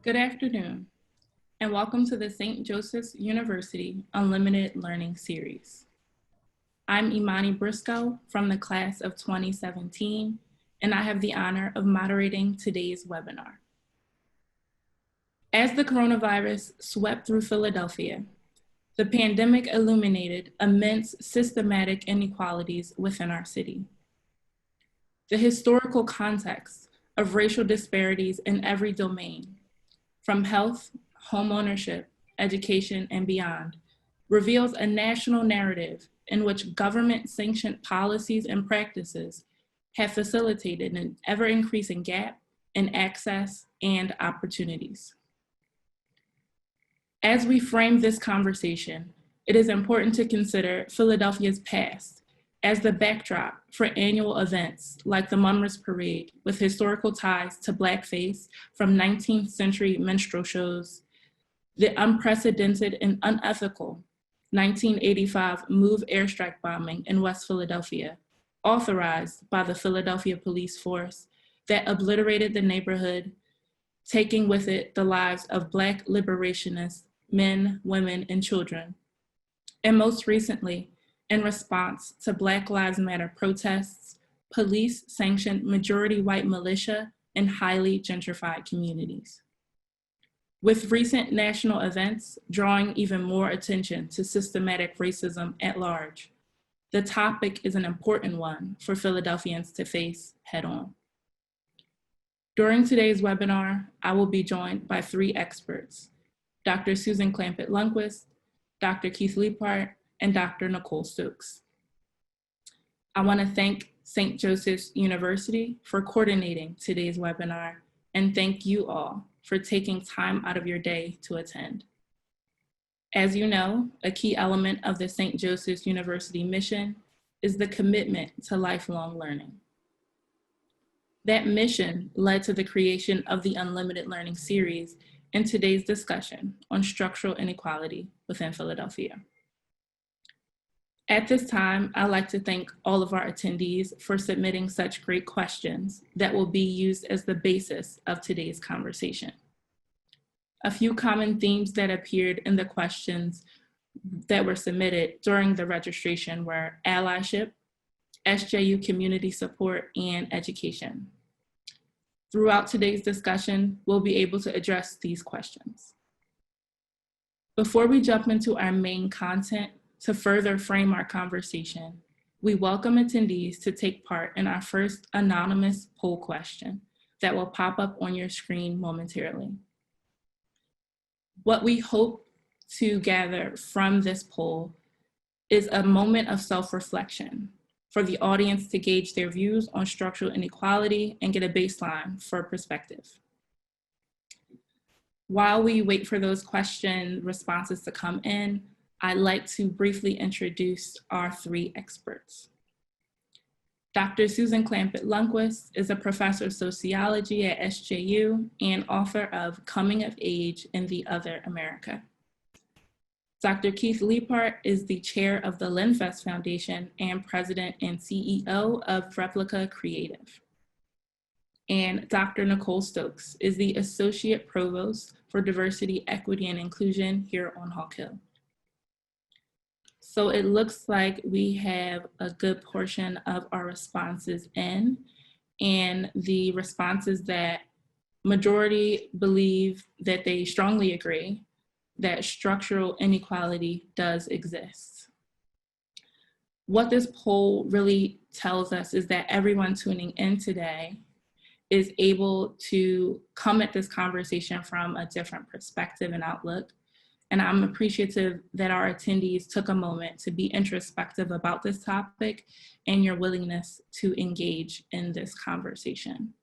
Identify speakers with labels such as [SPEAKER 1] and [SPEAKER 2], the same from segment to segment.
[SPEAKER 1] Good afternoon, and welcome to the St. Joseph's University Unlimited Learning Series. I'm Imani Briscoe from the class of 2017, and I have the honor of moderating today's webinar. As the coronavirus swept through Philadelphia, the pandemic illuminated immense systematic inequalities within our city. The historical context of racial disparities in every domain, from health, homeownership, education, and beyond, reveals a national narrative in which government-sanctioned policies and practices have facilitated an ever-increasing gap in access and opportunities. As we frame this conversation, it is important to consider Philadelphia's past as the backdrop for annual events like the Mummers Parade, with historical ties to blackface from 19th century minstrel shows, the unprecedented and unethical 1985 MOVE airstrike bombing in West Philadelphia, authorized by the Philadelphia police force that obliterated the neighborhood, taking with it the lives of Black liberationists, men, women, and children. And most recently, in response to Black Lives Matter protests, police-sanctioned majority white militia in highly gentrified communities. With recent national events drawing even more attention to systematic racism at large, the topic is an important one for Philadelphians to face head-on. During today's webinar, I will be joined by three experts: Dr. Susan Clampet-Lundquist, Dr. Keith Leaphart, and Dr. Nicole Stokes. I want to thank St. Joseph's University for coordinating today's webinar, and thank you all for taking time out of your day to attend. As you know, a key element of the St. Joseph's University mission is the commitment to lifelong learning. That mission led to the creation of the Unlimited Learning Series and today's discussion on structural inequality within Philadelphia. At this time, I'd like to thank all of our attendees for submitting such great questions that will be used as the basis of today's conversation. A few common themes that appeared in the questions that were submitted during the registration were allyship, SJU community support, and education. Throughout today's discussion, we'll be able to address these questions. Before we jump into our main content, to further frame our conversation, we welcome attendees to take part in our first anonymous poll question that will pop up on your screen momentarily. What we hope to gather from this poll is a moment of self-reflection for the audience to gauge their views on structural inequality and get a baseline for perspective. While we wait for those question responses to come in, I'd like to briefly introduce our three experts. Dr. Susan Clampet-Lundquist is a professor of sociology at SJU and author of Coming of Age in the Other America. Dr. Keith Leaphart is the chair of the Lenfest Foundation and president and CEO of Replica Creative. And Dr. Nicole Stokes is the associate provost for diversity, equity, and inclusion here on Hawk Hill. So it looks like we have a good portion of our responses in, and the responses that majority believe that they strongly agree that structural inequality does exist. What this poll really tells us is that everyone tuning in today is able to come at this conversation from a different perspective and outlook. And I'm appreciative that our attendees took a moment to be introspective about this topic and your willingness to engage in this conversation.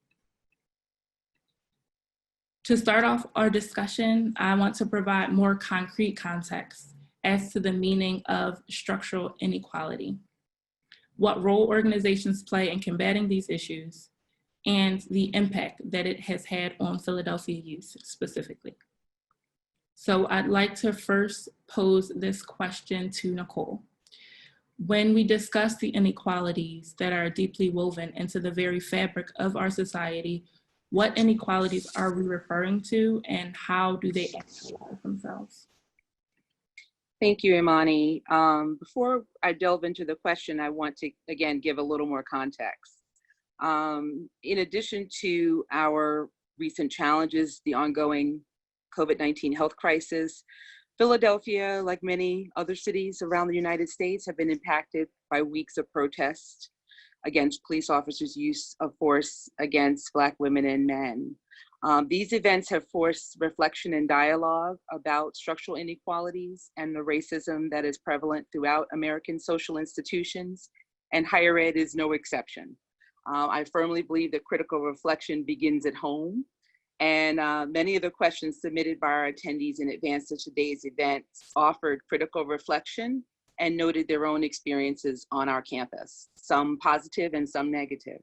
[SPEAKER 1] To start off our discussion, I want to provide more concrete context as to the meaning of structural inequality, what role organizations play in combating these issues, and the impact that it has had on Philadelphia youth specifically. So I'd like to first pose this question to Nicole. When we discuss the inequalities that are deeply woven into the very fabric of our society, What inequalities are we referring to, and how do they actualize themselves?
[SPEAKER 2] Thank you, Imani. Before I delve into the question, I want to, again, give a little more context. In addition to our recent challenges, the ongoing COVID-19 health crisis, Philadelphia, like many other cities around the United States, have been impacted by weeks of protest against police officers' use of force against Black women and men. These events have forced reflection and dialogue about structural inequalities and the racism that is prevalent throughout American social institutions, and higher ed is no exception. I firmly believe that critical reflection begins at home, and many of the questions submitted by our attendees in advance of today's event offered critical reflection and noted their own experiences on our campus, some positive and some negative.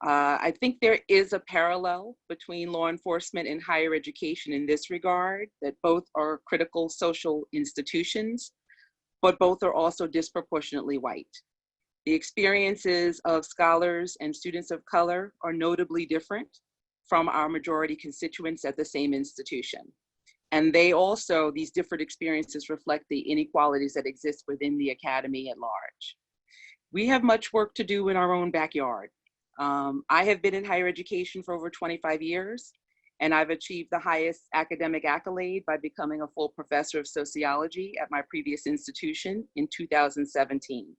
[SPEAKER 2] I think there is a parallel between law enforcement and higher education in this regard, that both are critical social institutions, but both are also disproportionately white. The experiences of scholars and students of color are notably different from our majority constituents at the same institution. And they also, these different experiences reflect the inequalities that exist within the academy at large. We have much work to do in our own backyard. I have been in higher education for over 25 years, and I've achieved the highest academic accolade by becoming a full professor of sociology at my previous institution in 2017.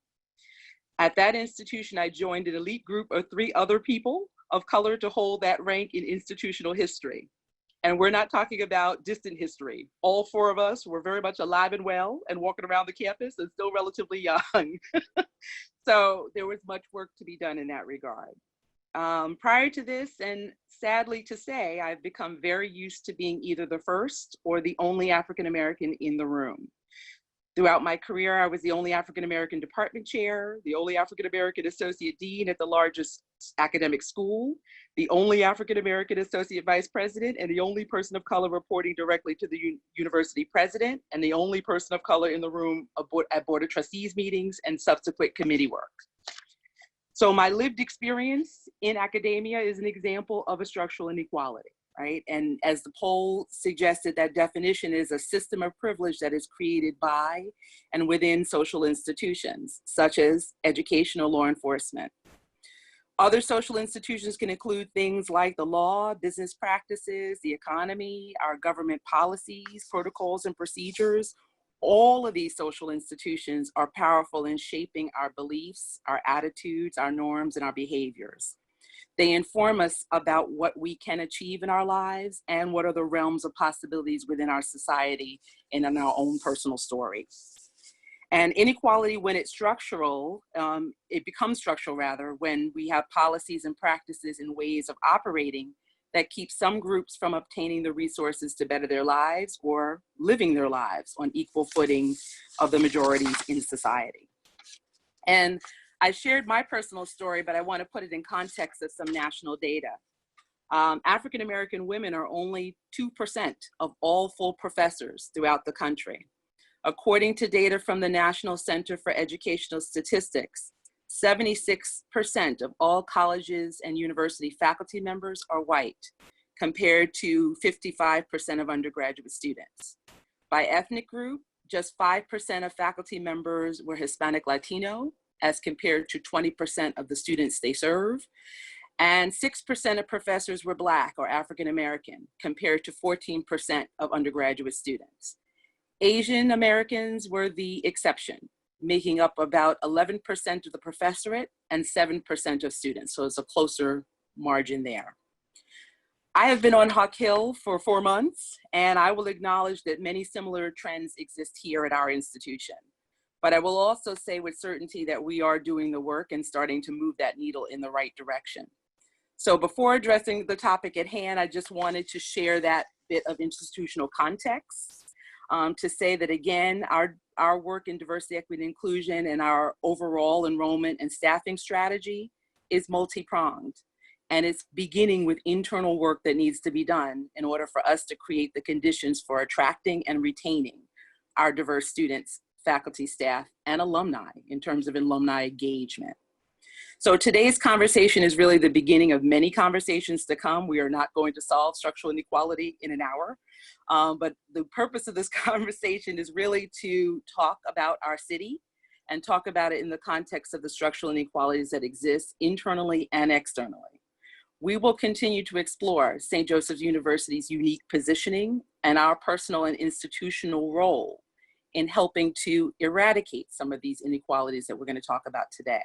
[SPEAKER 2] At that institution, I joined an elite group of 3 other people of color to hold that rank in institutional history. And we're not talking about distant history. All 4 of us were very much alive and well and walking around the campus and still relatively young. So there was much work to be done in that regard. Prior to this, and sadly to say, I've become very used to being either the first or the only African-American in the room. Throughout my career, I was the only African-American department chair, the only African-American associate dean at the largest academic school, the only African-American associate vice president, and the only person of color reporting directly to the university president, and the only person of color in the room at board of trustees meetings and subsequent committee work. So my lived experience in academia is an example of a structural inequality, right? And as the poll suggested, that definition is a system of privilege that is created by and within social institutions, such as education or law enforcement. Other social institutions can include things like the law, business practices, the economy, our government policies, protocols, and procedures. All of these social institutions are powerful in shaping our beliefs, our attitudes, our norms, and our behaviors. They inform us about what we can achieve in our lives and what are the realms of possibilities within our society and in our own personal story. And inequality, when it's structural, it becomes structural rather, when we have policies and practices and ways of operating that keep some groups from obtaining the resources to better their lives or living their lives on equal footing of the majorities in society. And I shared my personal story, but I want to put it in context of some national data. African-American women are only 2% of all full professors throughout the country. According to data from the National Center for Educational Statistics, 76% of all colleges and university faculty members are white, compared to 55% of undergraduate students. By ethnic group, just 5% of faculty members were Hispanic Latino, as compared to 20% of the students they serve. And 6% of professors were Black or African American, compared to 14% of undergraduate students. Asian Americans were the exception, making up about 11% of the professorate and 7% of students. So it's a closer margin there. I have been on Hawk Hill for 4 months, and I will acknowledge that many similar trends exist here at our institution. But I will also say with certainty that we are doing the work and starting to move that needle in the right direction. So before addressing the topic at hand, I just wanted to share that bit of institutional context. To say that, again, our work in diversity, equity, and inclusion and our overall enrollment and staffing strategy is multi-pronged. And it's beginning with internal work that needs to be done in order for us to create the conditions for attracting and retaining our diverse students, faculty, staff, and alumni in terms of alumni engagement. So today's conversation is really the beginning of many conversations to come. We are not going to solve structural inequality in an hour, but the purpose of this conversation is really to talk about our city and talk about it in the context of the structural inequalities that exist internally and externally. We will continue to explore St. Joseph's University's unique positioning and our personal and institutional role in helping to eradicate some of these inequalities that we're going to talk about today.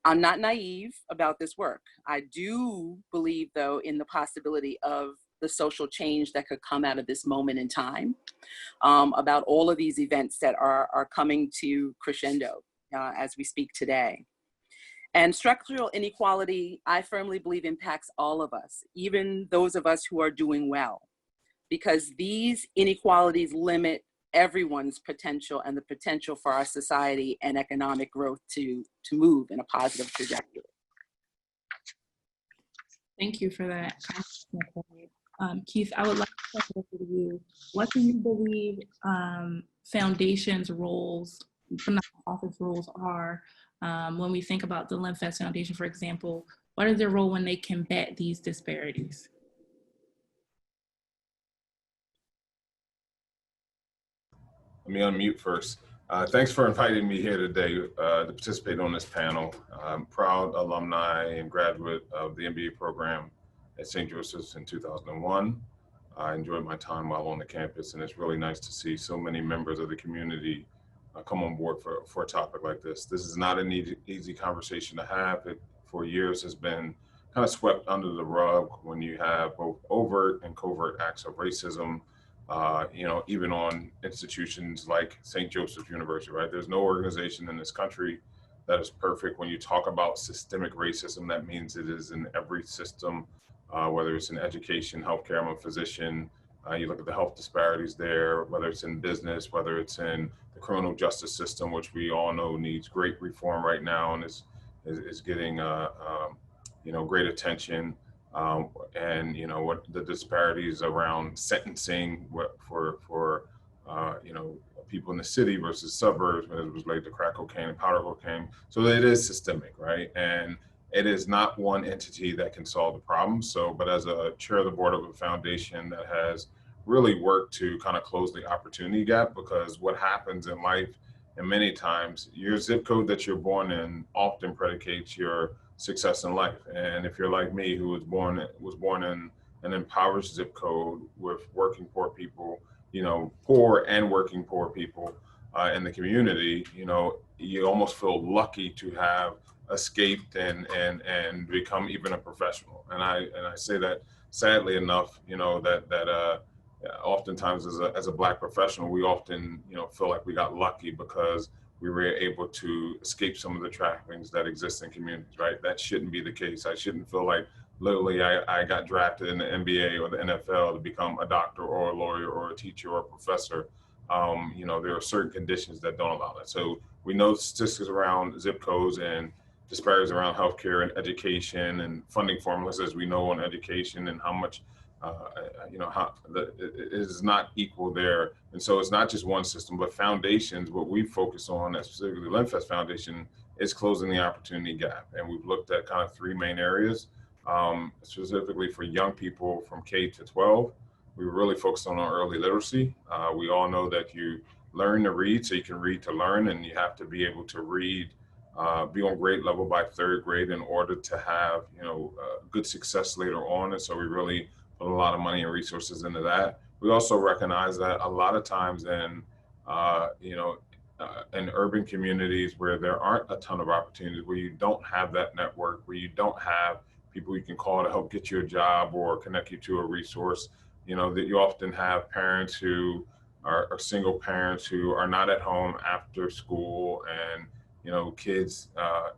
[SPEAKER 2] I'm not naive about this work. I do believe, though, in the possibility of the social change that could come out of this moment in time, about all of these events that are coming to crescendo as we speak today. And structural inequality, I firmly believe, impacts all of us, even those of us who are doing well, because these inequalities limit everyone's potential and the potential for our society and economic growth to move in a positive trajectory.
[SPEAKER 1] Thank you for that. Keith, I would like to talk with you. What do you believe foundations' roles, not-for-profit roles are when we think about the Lenfest Foundation, for example? What is their role when they combat these disparities?
[SPEAKER 3] Let me unmute first. Thanks for inviting me here today to participate on this panel. I'm proud alumni and graduate of the MBA program at St. Joseph's in 2001. I enjoyed my time while on the campus, and it's really nice to see so many members of the community come on board for a topic like this. This is not an easy conversation to have. It, for years, has been kind of swept under the rug when you have both overt and covert acts of racism, even on institutions like St. Joseph's University, right? There's no organization in this country that is perfect. When you talk about systemic racism, that means it is in every system, whether it's in education, healthcare. I'm a physician. You look at the health disparities there, whether it's in business, whether it's in the criminal justice system, which we all know needs great reform right now and is getting great attention. What the disparities around sentencing for people in the city versus suburbs, when it was related to crack cocaine and powder cocaine. So it is systemic, right? And it is not one entity that can solve the problem. But as a chair of the board of a foundation that has really worked to kind of close the opportunity gap, because what happens in life, and many times your zip code that you're born in often predicates your success in life. And if you're like me, who was born in an impoverished zip code with working poor people, poor and working poor people in the community, you almost feel lucky to have escaped and become even a professional. And I say that sadly enough, that oftentimes as a Black professional, we often feel like we got lucky because we were able to escape some of the trappings that exist in communities, right? That shouldn't be the case. I shouldn't feel like literally I got drafted in the NBA or the NFL to become a doctor or a lawyer or a teacher or a professor. There are certain conditions that don't allow that. So we know statistics around zip codes and disparities around healthcare and education and funding formulas, as we know on education, and how much it is not equal there. And so it's not just one system, but foundations. What we focus on, specifically the Lenfest Foundation, is closing the opportunity gap. And we've looked at kind of three main areas, specifically for young people from K to 12. We really focused on our early literacy. We all know that you learn to read, so you can read to learn, and you have to be able to read, be on grade level by third grade in order to have good success later on. And so we really put a lot of money and resources into that. We also recognize that a lot of times in urban communities where there aren't a ton of opportunities, where you don't have that network, where you don't have people you can call to help get you a job or connect you to a resource, that you often have parents who are single parents who are not at home after school, and kids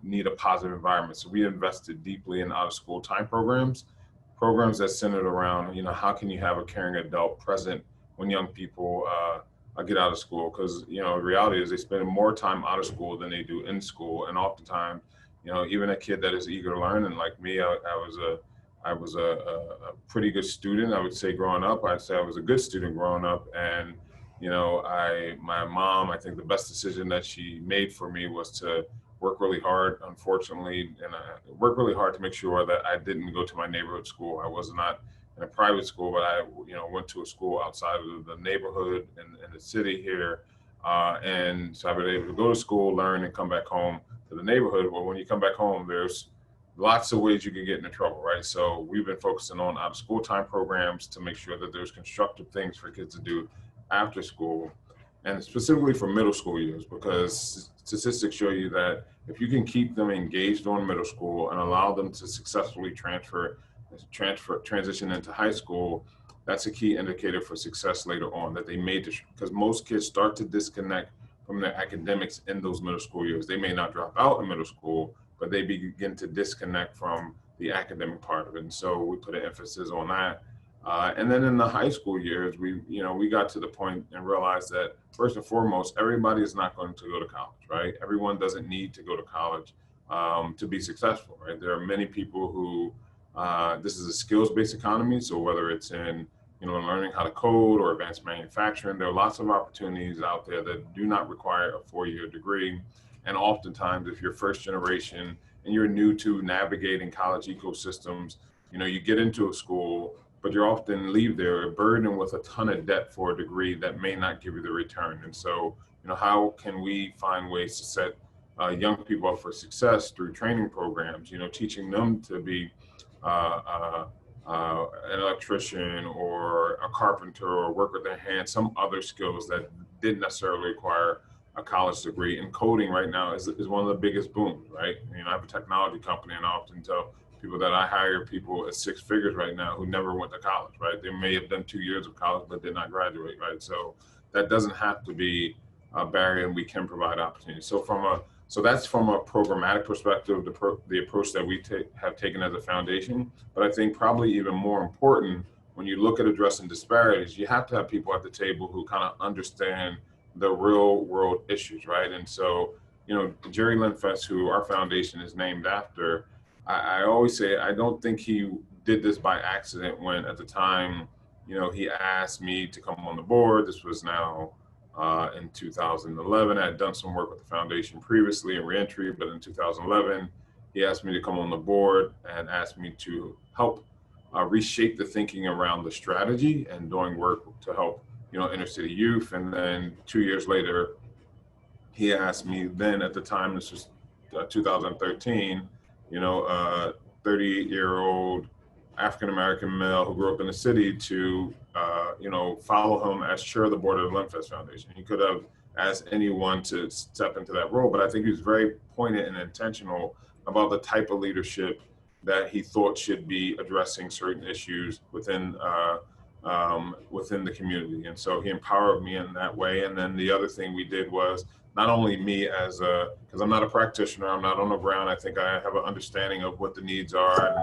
[SPEAKER 3] need a positive environment. So we invested deeply in out-of-school time programs that centered around, how can you have a caring adult present when young people get out of school? Because, the reality is they spend more time out of school than they do in school. And oftentimes, even a kid that is eager to learn, and like me, I was a pretty good student, I would say, growing up. I'd say I was a good student growing up. And, my mom, I think the best decision that she made for me was to worked really hard, unfortunately, and I worked really hard to make sure that I didn't go to my neighborhood school. I was not in a private school, but I, went to a school outside of the neighborhood in the city here. And so I've been able to go to school, learn, and come back home to the neighborhood. Well, when you come back home, there's lots of ways you can get into trouble, right? So we've been focusing on out of school time programs to make sure that there's constructive things for kids to do after school, and specifically for middle school years, because statistics show you that if you can keep them engaged on middle school and allow them to successfully transition into high school, that's a key indicator for success later on, that they may, because most kids start to disconnect from their academics in those middle school years. They may not drop out in middle school, but they begin to disconnect from the academic part of it. And so we put an emphasis on that. And then in the high school years, we got to the point and realized that first and foremost, everybody is not going to go to college, right? Everyone doesn't need to go to college to be successful, right? There are many people who, this is a skills-based economy. So whether it's in, learning how to code or advanced manufacturing, there are lots of opportunities out there that do not require a 4-year degree. And oftentimes, if you're first generation and you're new to navigating college ecosystems, you get into a school, but you often leave there burdened with a ton of debt for a degree that may not give you the return. And so, how can we find ways to set young people up for success through training programs, teaching them to be an electrician or a carpenter or work with their hands, some other skills that didn't necessarily require a college degree. And coding right now is one of the biggest booms, right? I have a technology company, and I often tell people that I hire people at 6 figures right now who never went to college, right? They may have done 2 years of college, but did not graduate, right? So that doesn't have to be a barrier, and we can provide opportunities. So that's from a programmatic perspective, the approach that we have taken as a foundation. But I think probably even more important, when you look at addressing disparities, you have to have people at the table who kind of understand the real world issues, right? And so, Jerry Lenfest, who our foundation is named after, I always say, I don't think he did this by accident when at the time, he asked me to come on the board. This was now in 2011. I had done some work with the foundation previously in reentry, but in 2011, he asked me to come on the board and asked me to help reshape the thinking around the strategy and doing work to help, inner city youth. And then 2 years later, he asked me then, at the time, this was 2013, 38-year-old African-American male who grew up in the city to, follow him as chair of the board of the Lenfest Foundation. He could have asked anyone to step into that role, but I think he was very pointed and intentional about the type of leadership that he thought should be addressing certain issues within the community. And so he empowered me in that way. And then the other thing we did was, not only me because I'm not a practitioner, I'm not on the ground. I think I have an understanding of what the needs are and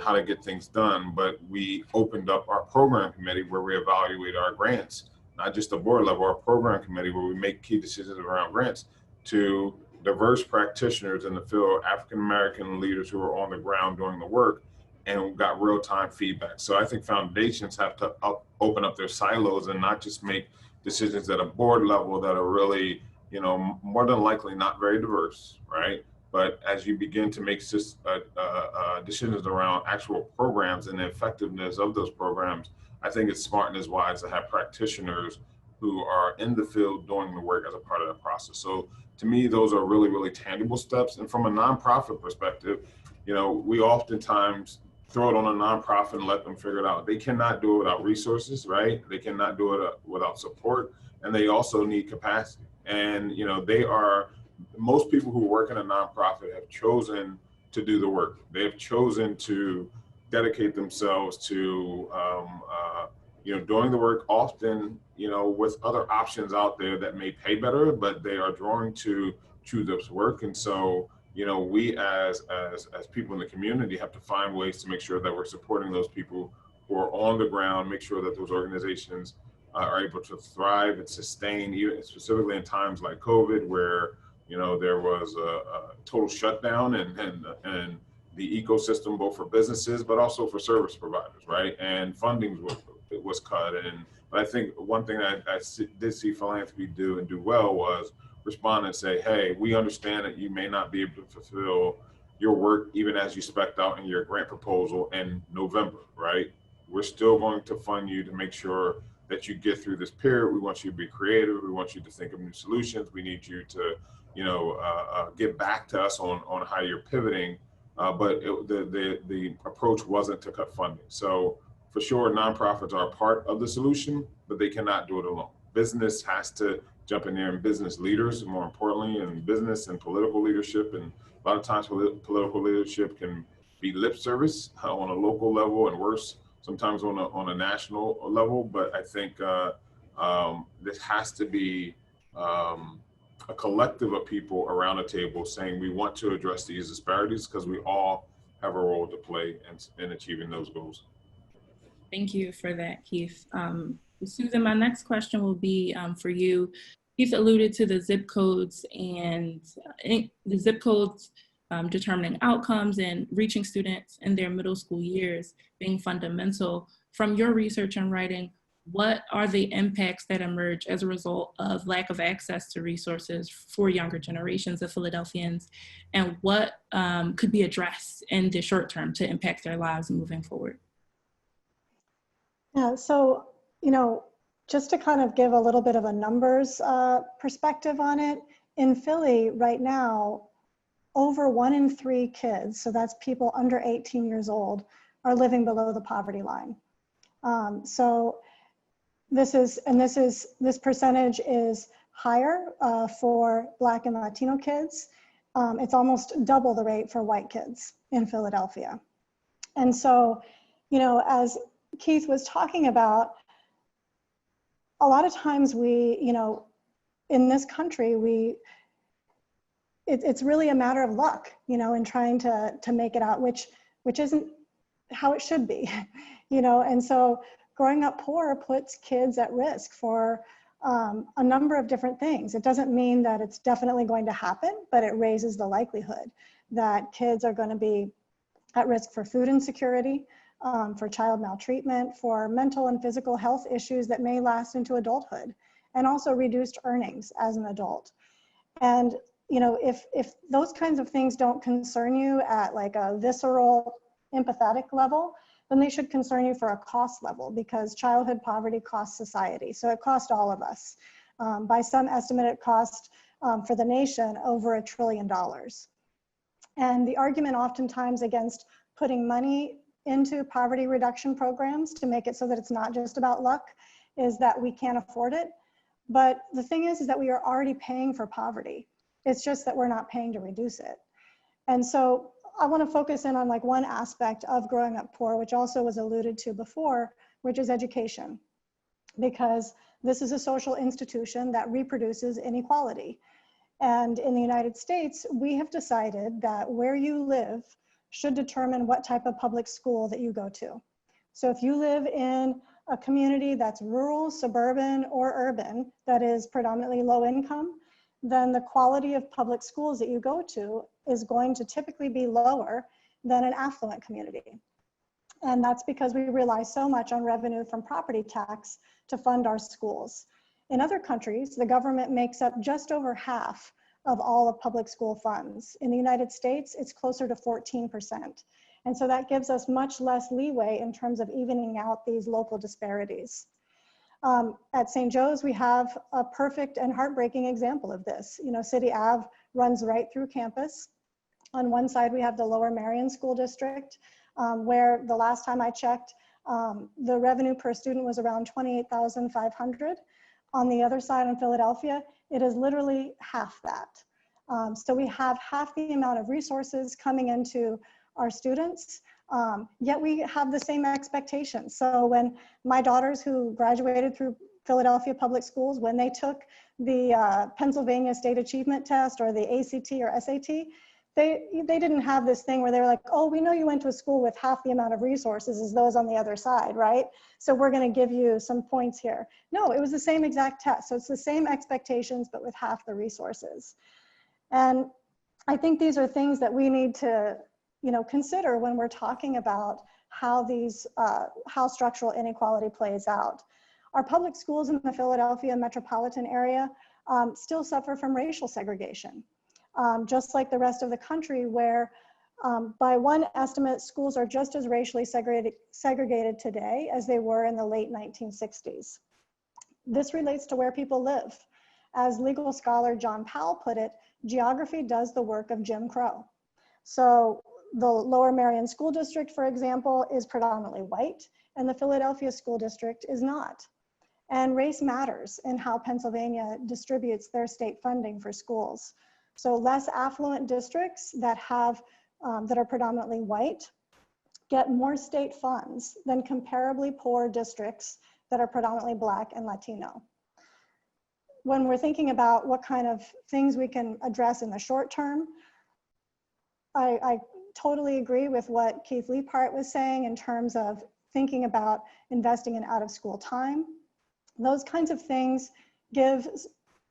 [SPEAKER 3] how to get things done, but we opened up our program committee where we evaluate our grants, not just the board level, our program committee where we make key decisions around grants to diverse practitioners in the field, African-American leaders who are on the ground doing the work, and we got real-time feedback. So I think foundations have to open up their silos and not just make decisions at a board level that are really, more than likely not very diverse, right? But as you begin to make decisions around actual programs and the effectiveness of those programs, I think it's smart and it's wise to have practitioners who are in the field doing the work as a part of the process. So to me, those are really, really tangible steps. And from a nonprofit perspective, we oftentimes throw it on a nonprofit and let them figure it out. They cannot do it without resources, right? They cannot do it without support, and they also need capacity. And most people who work in a nonprofit have chosen to do the work. They have chosen to dedicate themselves to doing the work, often with other options out there that may pay better, but they are drawn to choose this work. And so we as people in the community have to find ways to make sure that we're supporting those people who are on the ground, make sure that those organizations are able to thrive and sustain, even specifically in times like COVID, where there was a total shutdown and the ecosystem, both for businesses but also for service providers, right? And funding was cut. But I think one thing that I did see philanthropy do well was respond and say, hey, we understand that you may not be able to fulfill your work even as you spec'd out in your grant proposal in November, right? We're still going to fund you to make sure that you get through this period. We want you to be creative. We want you to think of new solutions. We need you to, get back to us on how you're pivoting. The approach wasn't to cut funding. So for sure, nonprofits are a part of the solution, but they cannot do it alone. Business has to jump in there, and business leaders, more importantly, and business and political leadership. And a lot of times political leadership can be lip service on a local level, and worse, sometimes on a national level. But I think this has to be a collective of people around a table saying we want to address these disparities because we all have a role to play in achieving those goals.
[SPEAKER 1] Thank you for that, Keith. Susan, my next question will be for you. Keith alluded to the zip codes and the zip codes determining outcomes and reaching students in their middle school years being fundamental. From your research and writing, what are the impacts that emerge as a result of lack of access to resources for younger generations of Philadelphians, and what could be addressed in the short term to impact their lives moving forward?
[SPEAKER 4] Yeah, so, just to kind of give a little bit of a numbers perspective on it, in Philly right now, over 1 in 3 kids, so that's people under 18 years old, are living below the poverty line. So this percentage is higher for Black and Latino kids. It's almost double the rate for white kids in Philadelphia. And so, as Keith was talking about, a lot of times we, in this country, it's really a matter of luck, in trying to make it out, which isn't how it should be, and so growing up poor puts kids at risk for a number of different things. It doesn't mean that it's definitely going to happen, but it raises the likelihood that kids are going to be at risk for food insecurity, for child maltreatment, for mental and physical health issues that may last into adulthood, and also reduced earnings as an adult. And if those kinds of things don't concern you at like a visceral, empathetic level, then they should concern you for a cost level, because childhood poverty costs society. So it costs all of us. By some estimate, it cost for the nation over $1 trillion. And the argument oftentimes against putting money into poverty reduction programs to make it so that it's not just about luck is that we can't afford it. But the thing is that we are already paying for poverty. It's just that we're not paying to reduce it. And so I want to focus in on like one aspect of growing up poor, which also was alluded to before, which is education, because this is a social institution that reproduces inequality. And in the United States, we have decided that where you live should determine what type of public school that you go to. So if you live in a community that's rural, suburban, or urban, that is predominantly low income, then the quality of public schools that you go to is going to typically be lower than an affluent community. And that's because we rely so much on revenue from property tax to fund our schools. In other countries, the government makes up just over half of all of public school funds. In the United States, it's closer to 14%. And so that gives us much less leeway in terms of evening out these local disparities. At St. Joe's, we have a perfect and heartbreaking example of this. City Ave runs right through campus. On one side, we have the Lower Marion School District, where the last time I checked, the revenue per student was around $28,500. On the other side in Philadelphia, it is literally half that. So we have half the amount of resources coming into our students, yet we have the same expectations. So when my daughters who graduated through Philadelphia Public Schools, when they took the Pennsylvania State Achievement Test or the ACT or SAT, they didn't have this thing where they were like, oh, we know you went to a school with half the amount of resources as those on the other side, right? So we're gonna give you some points here. No, it was the same exact test. So it's the same expectations, but with half the resources. And I think these are things that we need to consider when we're talking about how how structural inequality plays out. Our public schools in the Philadelphia metropolitan area still suffer from racial segregation, just like the rest of the country, where by one estimate, schools are just as racially segregated today as they were in the late 1960s. This relates to where people live. As legal scholar John Powell put it, geography does the work of Jim Crow. So the Lower Merion School District, for example, is predominantly white, and the Philadelphia School District is not. And race matters in how Pennsylvania distributes their state funding for schools. So less affluent districts that have that are predominantly white get more state funds than comparably poor districts that are predominantly Black and Latino. When we're thinking about what kind of things we can address in the short term, I totally agree with what Keith Leaphart was saying in terms of thinking about investing in out-of-school time. Those kinds of things give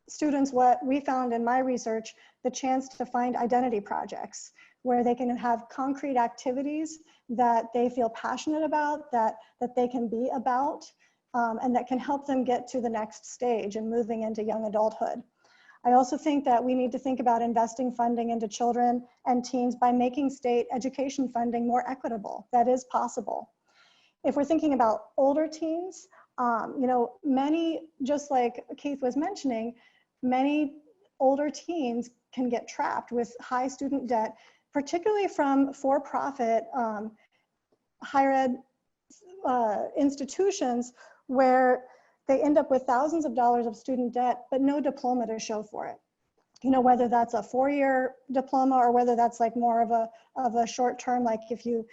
[SPEAKER 4] students, what we found in my research, the chance to find identity projects where they can have concrete activities that they feel passionate about, that they can be about, and that can help them get to the next stage and moving into young adulthood. I also think that we need to think about investing funding into children and teens by making state education funding more equitable. That is possible. If we're thinking about older teens, you know, many, just like Keith was mentioning, many older teens can get trapped with high student debt, particularly from for-profit higher ed institutions where they end up with thousands of dollars of student debt, but no diploma to show for it. You know, whether that's a 4-year diploma or whether that's like more of a short term, like if you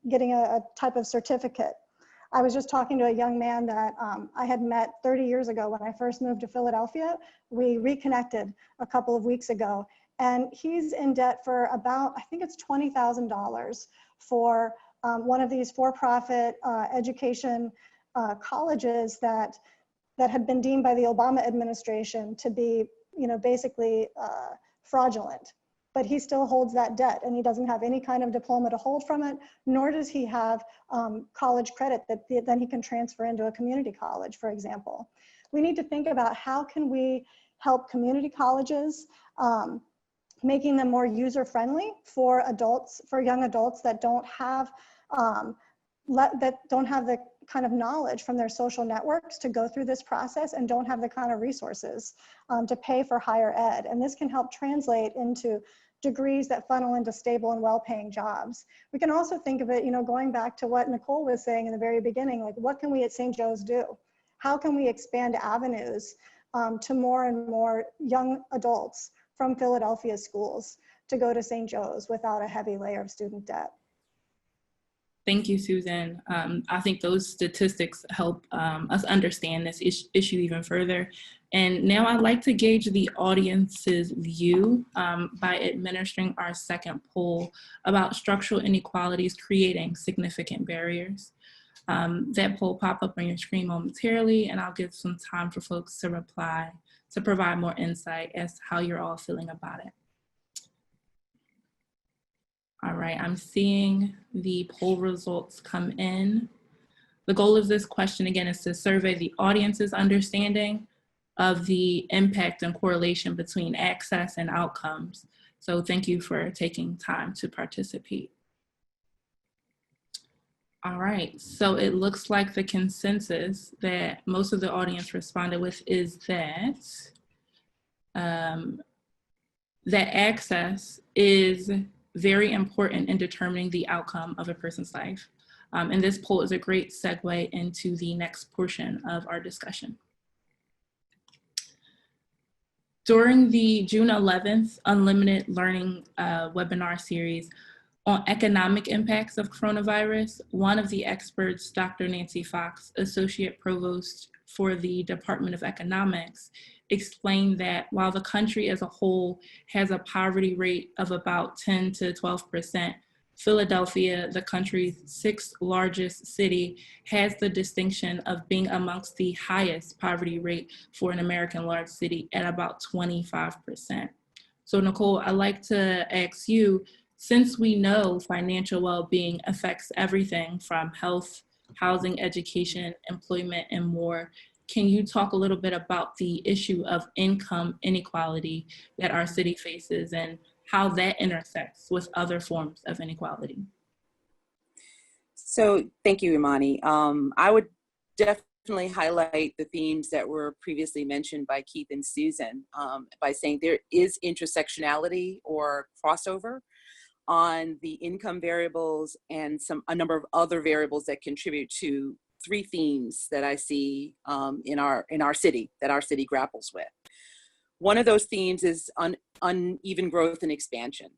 [SPEAKER 4] getting a type of certificate. I was just talking to a young man that I had met 30 years ago when I first moved to Philadelphia. We reconnected a couple of weeks ago, and he's in debt for about, I think it's $20,000 for one of these for-profit education colleges that had been deemed by the Obama administration to be, you know, basically fraudulent. But he still holds that debt, and he doesn't have any kind of diploma to hold from it, nor does he have college credit that then he can transfer into a community college, for example. We need to think about how can we help community colleges, making them more user-friendly for adults, for young adults that don't have the kind of knowledge from their social networks to go through this process and don't have the kind of resources to pay for higher ed. And this can help translate into degrees that funnel into stable and well-paying jobs. We can also think of it, you know, going back to what Nicole was saying in the very beginning, like what can we at St. Joe's do? How can we expand avenues to more and more young adults from Philadelphia schools to go to St. Joe's without a heavy layer of student debt?
[SPEAKER 1] Thank you, Susan. I think those statistics help us understand this issue even further. And now I'd like to gauge the audience's view by administering our second poll about structural inequalities creating significant barriers. That poll pop up on your screen momentarily, and I'll give some time for folks to reply to provide more insight as to how you're all feeling about it. All right, I'm seeing the poll results come in. The goal of this question, again, is to survey the audience's understanding of the impact and correlation between access and outcomes. So thank you for taking time to participate. All right, so it looks like the consensus that most of the audience responded with is that that access is very important in determining the outcome of a person's life. And this poll is a great segue into the next portion of our discussion. During the June 11th Unlimited Learning webinar series on economic impacts of coronavirus, one of the experts, Dr. Nancy Fox, Associate Provost for the Department of Economics, explained that while the country as a whole has a poverty rate of about 10 to 12%, Philadelphia, the country's 6th largest city, has the distinction of being amongst the highest poverty rate for an American large city at about 25%. So Nicole, I'd like to ask you, since we know financial well-being affects everything from health, housing, education, employment, and more, can you talk a little bit about the issue of income inequality that our city faces and how that intersects with other forms of inequality?
[SPEAKER 2] So thank you, Imani. I would definitely highlight the themes that were previously mentioned by Keith and Susan by saying there is intersectionality or crossover on the income variables and a number of other variables that contribute to three themes that I see in our city, that our city grapples with. One of those themes is uneven growth and expansion.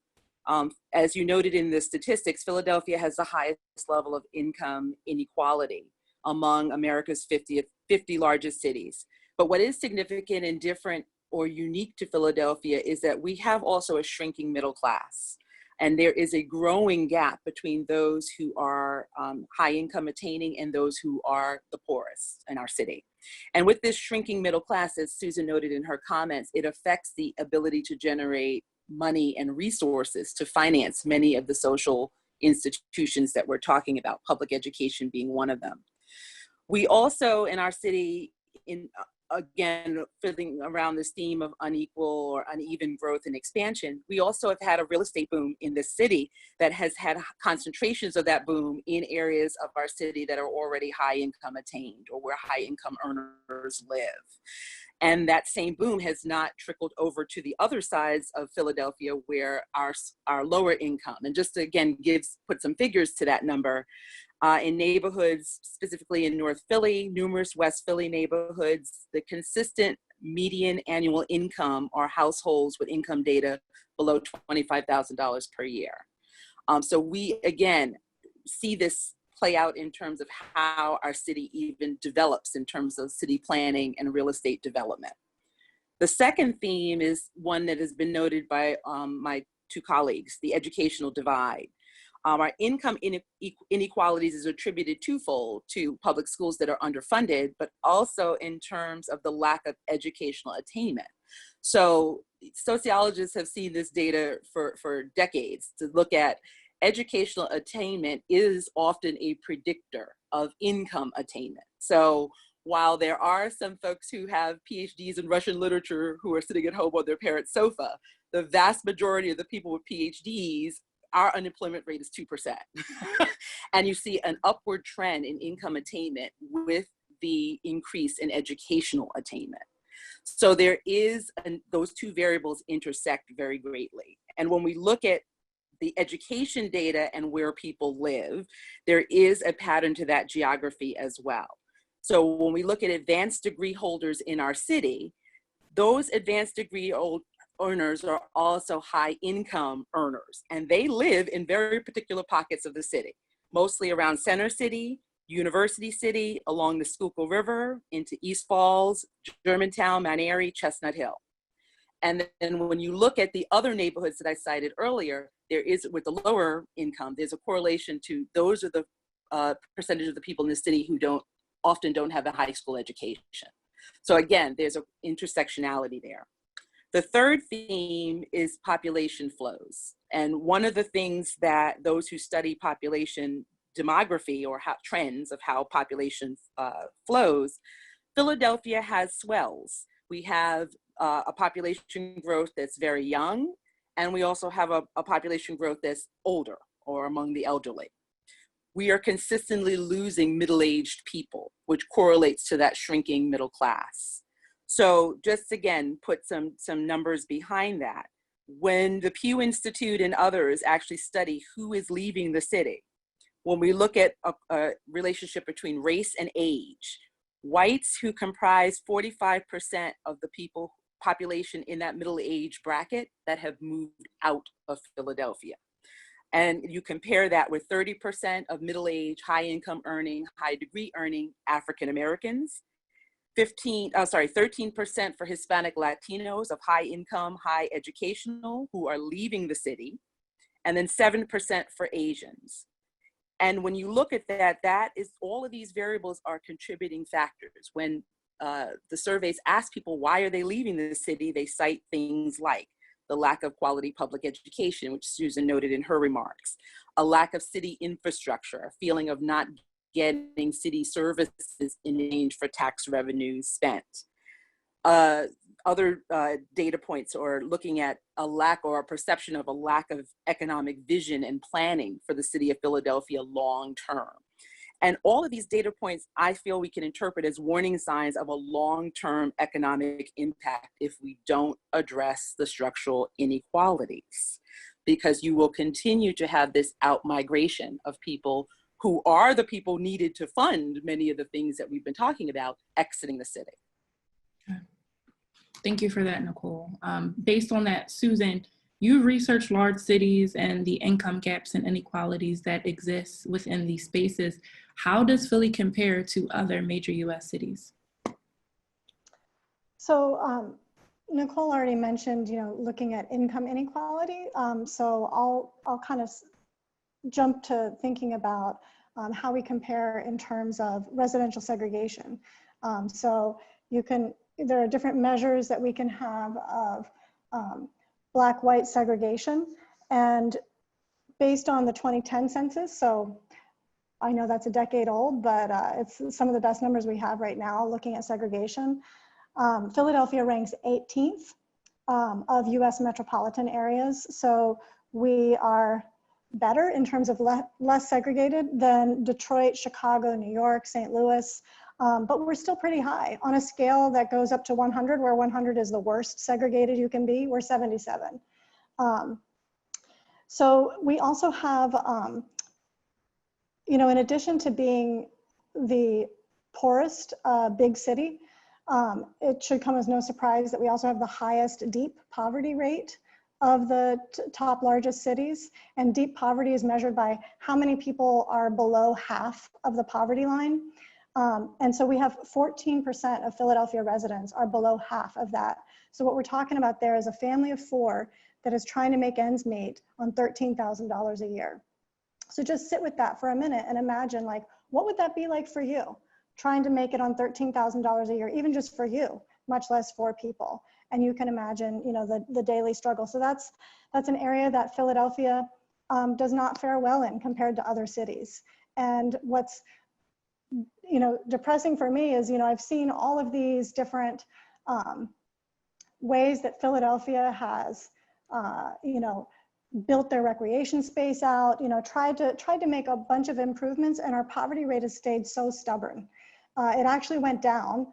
[SPEAKER 2] As you noted in the statistics, Philadelphia has the highest level of income inequality among America's 50 largest cities. But what is significant and different or unique to Philadelphia is that we have also a shrinking middle class. And there is a growing gap between those who are high income attaining and those who are the poorest in our city. And with this shrinking middle class, as Susan noted in her comments, it affects the ability to generate money and resources to finance many of the social institutions that we're talking about, public education being one of them. We also in our city, again, filling around this theme of unequal or uneven growth and expansion, we also have had a real estate boom in this city that has had concentrations of that boom in areas of our city that are already high income attained or where high income earners live. And that same boom has not trickled over to the other sides of Philadelphia where our lower income, and just to, again, put some figures to that number, in neighborhoods, specifically in North Philly, numerous West Philly neighborhoods, the consistent median annual income are households with income data below $25,000 per year. So we, again, see this play out in terms of how our city even develops in terms of city planning and real estate development. The second theme is one that has been noted by my two colleagues, the educational divide. Our income inequalities is attributed twofold to public schools that are underfunded, but also in terms of the lack of educational attainment. So sociologists have seen this data for decades to look at educational attainment is often a predictor of income attainment. So while there are some folks who have Ph.D.s in Russian literature who are sitting at home on their parents' sofa, the vast majority of the people with Ph.D.s, our unemployment rate is 2%. And you see an upward trend in income attainment with the increase in educational attainment. So there is, those two variables intersect very greatly. And when we look at the education data and where people live, there is a pattern to that geography as well. So when we look at advanced degree holders in our city, those advanced degree earners are also high income earners, and they live in very particular pockets of the city, mostly around Center City, University City, along the Schuylkill River, into East Falls, Germantown, Mount Airy, Chestnut Hill. And then when you look at the other neighborhoods that I cited earlier, there is, with the lower income, there's a correlation to those are the percentage of the people in the city who often don't have a high school education. So again, there's an intersectionality there. The third theme is population flows. And one of the things that those who study population demography or trends of how population flows, Philadelphia has swells. We have a population growth that's very young, and we also have a population growth that's older or among the elderly. We are consistently losing middle-aged people, which correlates to that shrinking middle class. So just again, put some numbers behind that. When the Pew Institute and others actually study who is leaving the city, when we look at a relationship between race and age, whites who comprise 45% of the population in that middle age bracket that have moved out of Philadelphia. And you compare that with 30% of middle age, high income earning, high degree earning African Americans, 13% for Hispanic Latinos of high income, high educational who are leaving the city, and then 7% for Asians. And when you look at that, all of these variables are contributing factors. When the surveys ask people why are they leaving the city, they cite things like the lack of quality public education, which Susan noted in her remarks, a lack of city infrastructure, a feeling of not
[SPEAKER 5] getting city services in exchange for tax revenues spent. Other data points, or looking at a lack or a perception of a lack of economic vision and planning for the city of Philadelphia long term. And all of these data points, I feel we can interpret as warning signs of a long-term economic impact if we don't address the structural inequalities, because you will continue to have this out-migration of people who are the people needed to fund many of the things that we've been talking about exiting the city.
[SPEAKER 1] Thank you for that, Nicole. Based on that, Susan, you've researched large cities and the income gaps and inequalities that exist within these spaces. How does Philly compare to other major US cities?
[SPEAKER 4] So Nicole already mentioned, looking at income inequality. So I'll kind of jump to thinking about how we compare in terms of residential segregation. So there are different measures that we can have of Black-white segregation, and based on the 2010 census, so I know that's a decade old, but it's some of the best numbers we have right now looking at segregation. Philadelphia ranks 18th of US metropolitan areas, so we are better in terms of less segregated than Detroit, Chicago, New York, St. Louis, but we're still pretty high. On a scale that goes up to 100, where 100 is the worst segregated you can be, we're 77. So we also have, in addition to being the poorest big city, it should come as no surprise that we also have the highest deep poverty rate of the top largest cities. And deep poverty is measured by how many people are below half of the poverty line. And so we have 14% of Philadelphia residents are below half of that. So what we're talking about there is a family of 4 that is trying to make ends meet on $13,000 a year. So just sit with that for a minute and imagine, like, what would that be like for you? Trying to make it on $13,000 a year, even just for you, much less for people. And you can imagine, the daily struggle. So that's an area that Philadelphia does not fare well in compared to other cities. And what's, depressing for me is, I've seen all of these different ways that Philadelphia has, built their recreation space out, tried to make a bunch of improvements, and our poverty rate has stayed so stubborn. It actually went down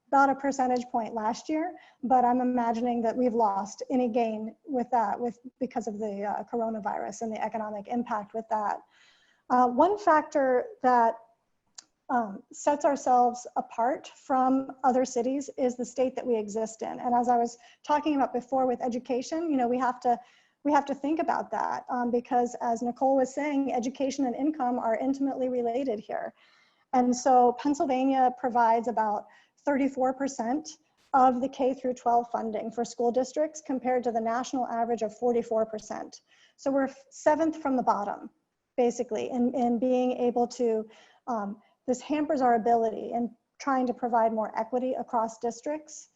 [SPEAKER 4] about a percentage point last year, but I'm imagining that we've lost any gain with that because of the coronavirus and the economic impact with that. One factor that sets ourselves apart from other cities is the state that we exist in. And as I was talking about before with education, we have to think about that because, as Nicole was saying, education and income are intimately related here. And so Pennsylvania provides about 34% of the K through 12 funding for school districts compared to the national average of 44%. So we're 7th from the bottom, basically, in being able to, this hampers our ability in trying to provide more equity across districts.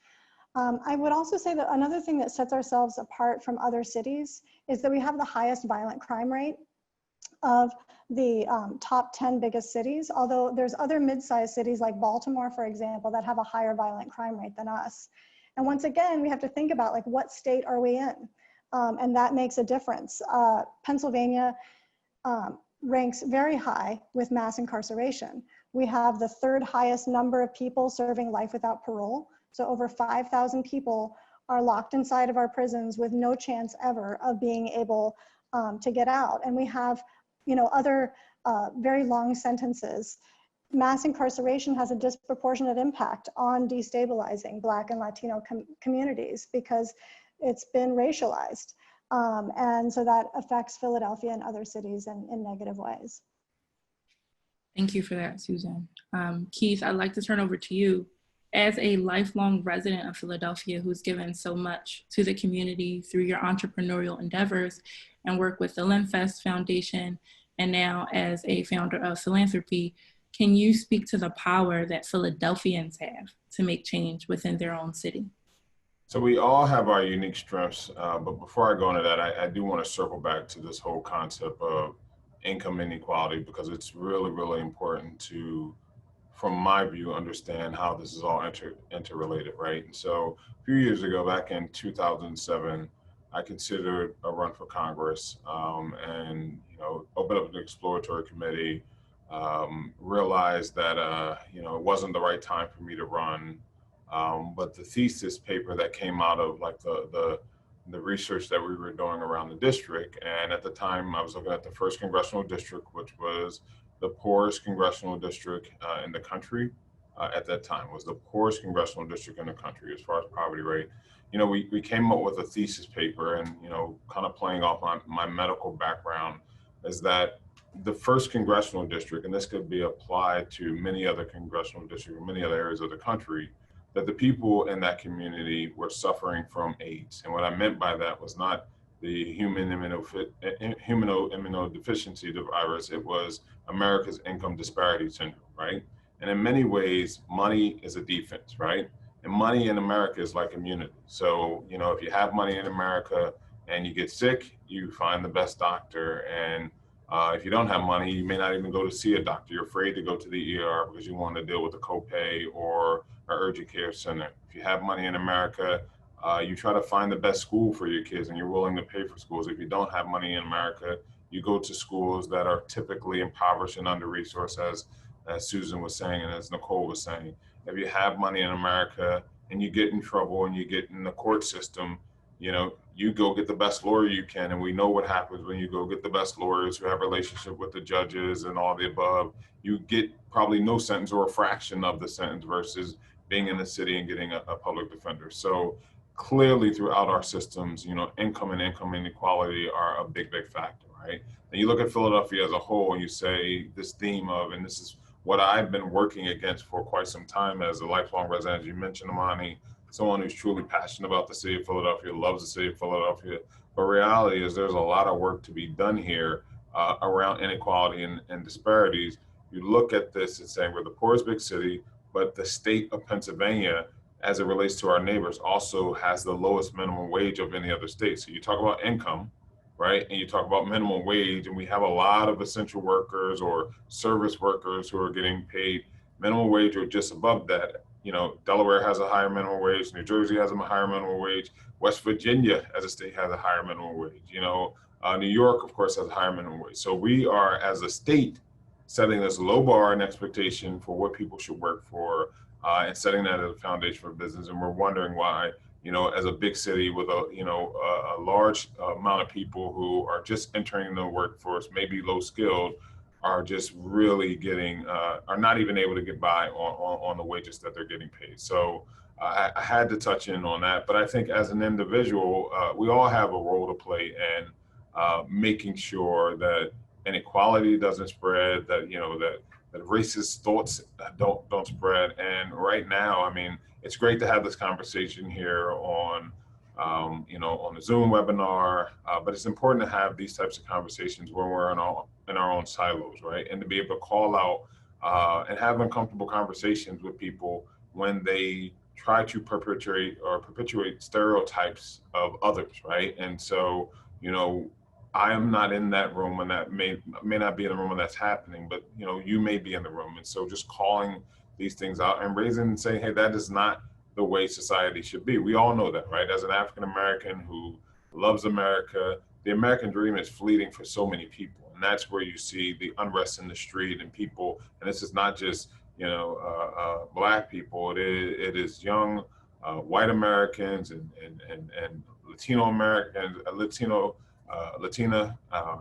[SPEAKER 4] I would also say that another thing that sets ourselves apart from other cities is that we have the highest violent crime rate of the top 10 biggest cities, although there's other mid-sized cities like Baltimore, for example, that have a higher violent crime rate than us. And once again, we have to think about, like, what state are we in? And that makes a difference. Pennsylvania ranks very high with mass incarceration. We have the 3rd highest number of people serving life without parole. So over 5,000 people are locked inside of our prisons with no chance ever of being able to get out. And we have, other very long sentences. Mass incarceration has a disproportionate impact on destabilizing Black and Latino communities because it's been racialized. And so that affects Philadelphia and other cities in negative ways.
[SPEAKER 1] Thank you for that, Susan. Keith, I'd like to turn over to you. As a lifelong resident of Philadelphia who's given so much to the community through your entrepreneurial endeavors and work with the Lenfest Foundation, and now as a founder of Philanthropy, can you speak to the power that Philadelphians have to make change within their own city?
[SPEAKER 3] So we all have our unique strengths, but before I go into that, I do want to circle back to this whole concept of income inequality, because it's really, really important to, from my view, understand how this is all interrelated, right? And so a few years ago, back in 2007, I considered a run for Congress, and opened up an exploratory committee, realized that it wasn't the right time for me to run. But the thesis paper that came out of like the research that we were doing around the district, and at the time I was looking at the first congressional district, which was the poorest congressional district in the country. At that time was the poorest congressional district in the country as far as poverty rate. We came up with a thesis paper, and kind of playing off my medical background, is that the first congressional district, and this could be applied to many other congressional districts in many other areas of the country, that the people in that community were suffering from AIDS. And what I meant by that was not the human immunodeficiency virus, it was America's income disparity syndrome, right? And in many ways, money is a defense, right? And money in America is like immunity. So, if you have money in America and you get sick, you find the best doctor. And if you don't have money, you may not even go to see a doctor. You're afraid to go to the ER because you want to deal with a copay or an urgent care center. If you have money in America, you try to find the best school for your kids and you're willing to pay for schools. If you don't have money in America, you go to schools that are typically impoverished and under-resourced, as Susan was saying and as Nicole was saying. If you have money in America and you get in trouble and you get in the court system, you go get the best lawyer you can. And we know what happens when you go get the best lawyers who have a relationship with the judges and all the above. You get probably no sentence or a fraction of the sentence versus being in the city and getting a public defender. So clearly throughout our systems, income and income inequality are a big, big factor, right? And you look at Philadelphia as a whole and you say this theme of, and this is what I've been working against for quite some time as a lifelong resident, as you mentioned, Imani, someone who's truly passionate about the city of Philadelphia, loves the city of Philadelphia. But reality is there's a lot of work to be done here around inequality and disparities. You look at this and saying we're the poorest big city, but the state of Pennsylvania, as it relates to our neighbors, also has the lowest minimum wage of any other state. So you talk about income, right? And you talk about minimum wage, and we have a lot of essential workers or service workers who are getting paid minimum wage or just above that. Delaware has a higher minimum wage, New Jersey has a higher minimum wage, West Virginia as a state has a higher minimum wage, New York, of course, has a higher minimum wage. So we are, as a state, setting this low bar and expectation for what people should work for, and setting that as a foundation for business. And we're wondering why, as a big city with a large amount of people who are just entering the workforce, maybe low skilled, are just really getting, are not even able to get by on the wages that they're getting paid. So I had to touch in on that. But I think as an individual, we all have a role to play in making sure that inequality doesn't spread, that, that racist thoughts don't spread. And right now, it's great to have this conversation here on the Zoom webinar, but it's important to have these types of conversations when we're in our own silos, right? And to be able to call out and have uncomfortable conversations with people when they try to perpetuate stereotypes of others, right? And so, I am not in that room when that may not be in the room when that's happening, but you may be in the room. And so just calling these things out and raising and saying, hey, that is not the way society should be. We all know that, right? As an African-American who loves America, the American dream is fleeting for so many people. And that's where you see the unrest in the street and people, and this is not just, Black people, it is young white Americans and Latino Americans, Latina,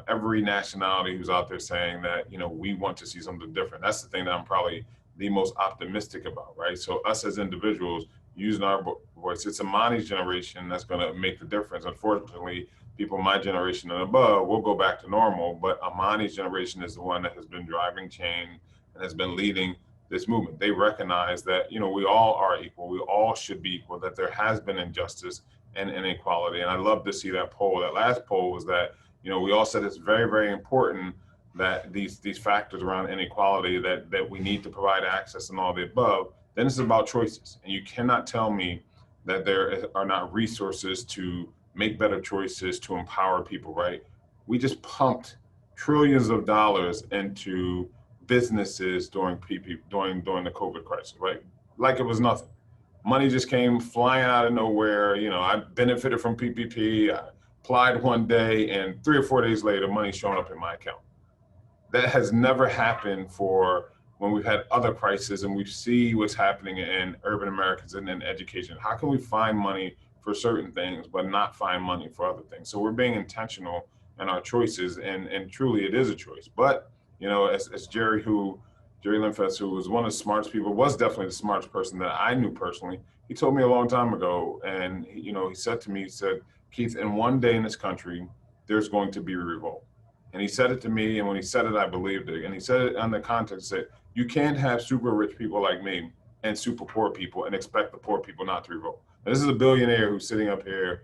[SPEAKER 3] every nationality who's out there saying that, we want to see something different. That's the thing that I'm probably the most optimistic about, right? So us as individuals using our voice, it's Imani's generation that's going to make the difference. Unfortunately, people my generation and above will go back to normal, but Imani's generation is the one that has been driving change and has been leading this movement. They recognize that, we all are equal. We all should be equal, that there has been injustice and inequality. And I love to see that poll. That last poll was that, we all said it's very, very important that these factors around inequality, that we need to provide access and all the above. Then it's about choices. And you cannot tell me that there are not resources to make better choices, to empower people, right? We just pumped trillions of dollars into businesses during during the COVID crisis, right? Like it was nothing. Money just came flying out of nowhere. You know, I benefited from PPP. I applied one day, and 3 or 4 days later, money's showing up in my account. That has never happened for when we've had other crises, and we see what's happening in urban Americans and in education. How can we find money for certain things, but not find money for other things? So we're being intentional in our choices, and truly it is a choice. But, you know, as Jerry Lenfest, who was one of the smartest people, was definitely the smartest person that I knew personally. He told me a long time ago, and you know, he said to me, he said, Keith, in one day in this country, there's going to be a revolt. And he said it to me, and when he said it, I believed it. And he said it in the context that you can't have super rich people like me and super poor people and expect the poor people not to revolt. Now, this is a billionaire who's sitting up here